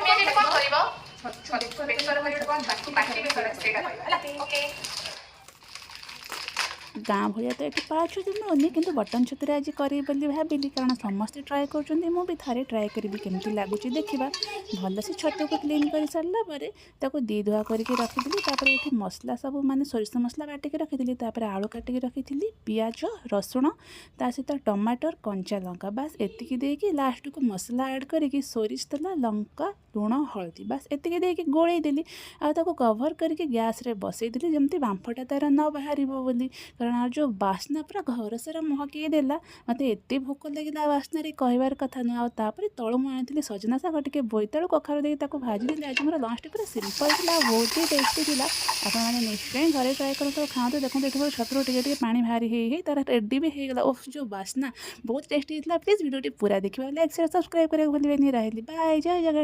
Immediate କଣ କରିବ ବେସର କରିବ ବାଟି ବେସର ସେଇଟା କରିବ ହେଲା ଓକେ। ଗାଁ ଭଳିଆ ତ ଏଠି ପାଳ ଛତୁ ମିଳୁନି, କିନ୍ତୁ ବଟନ୍ ଛତୁରେ ଆଜି କରିବି ବୋଲି ଭାବିଲି, କାରଣ ସମସ୍ତେ ଟ୍ରାଏ କରୁଛନ୍ତି, ମୁଁ ବି ଥରେ ଟ୍ରାଏ କରିବି କେମିତି ଲାଗୁଛି ଦେଖିବା। ଭଲସେ ଛତୁକୁ କ୍ଲିନ୍ କରି ସାରିଲା ପରେ ତାକୁ ଦୁଇ ଧୁଆ କରିକି ରଖିଥିଲି। ତାପରେ ଏଠି ମସଲା ସବୁ ମାନେ ସୋରିଷ ମସଲା କାଟିକି ରଖିଥିଲି, ତାପରେ ଆଳୁ କାଟିକି ରଖିଥିଲି, ପିଆଜ ରସୁଣ ତା ସହିତ ଟମାଟର କଞ୍ଚା ଲଙ୍କା, ବାସ୍ ଏତିକି ଦେଇକି ଲାଷ୍ଟକୁ ମସଲା ଆଡ଼୍ କରିକି ସୋରିଷ ତେଲ ଲଙ୍କା ଲୁଣ ହଳଦୀ ବାସ୍ ଏତିକି ଦେଇକି ଗୋଳେଇ ଦେଲି। ଆଉ ତାକୁ କଭର୍ କରିକି ଗ୍ୟାସ୍ରେ ବସେଇଦେଲି, ଯେମିତି ବାମ୍ଫଟା ତା'ର ନ ବାହାରିବ ବୋଲି। କାରଣ ଆଉ ଯେଉଁ ବାସ୍ନା ପୁରା ଘର ସାରା ମହକେଇ ଦେଲା, ମୋତେ ଏତେ ଭୋକ ଲାଗିଲା ବାସ୍ନାରେ କହିବାର କଥା ନୁହେଁ। ଆଉ ତାପରେ ତଳୁ ମୁଁ ଆଣିଥିଲି ସଜନା ଶାଗ, ଟିକେ ବୋଇତାଳୁ କଖାରୁ ଦେଇକି ତାକୁ ଭାଜିଦେଲି। ଆଜି ମୋର ଲଞ୍ଚଟି ପୁରା ସିମ୍ପଲ୍ ଥିଲା ଆଉ ବହୁତ ହି ଟେଷ୍ଟି ଥିଲା। ଆପଣମାନେ ନିଶ୍ଚୟ ଘରେ ଟ୍ରାଏ କରନ୍ତୁ ଆଉ ଖାଆନ୍ତୁ। ଦେଖନ୍ତୁ ଏଠି ମୋର ଛତୁରୁ ଟିକେ ଟିକେ ପାଣି ବାହାରି ହେଇ ତା'ର ରେଡ଼ି ବି ହେଇଗଲା। ଓଫ୍ ଯେଉଁ ବାସ୍ନା, ବହୁତ ଟେଷ୍ଟି ହେଇଥିଲା। ପ୍ଲିଜ୍ ଭିଡ଼ିଓଟି ପୁରା ଦେଖିବା, ଲାଇକ୍ ସେୟାର ସବସ୍କ୍ରାଇବ୍ କରିବାକୁ ଭୁଲିବେନି। ରହିଲି, ବାଏ, ଜୟ ଜଗନ୍ନାଥ।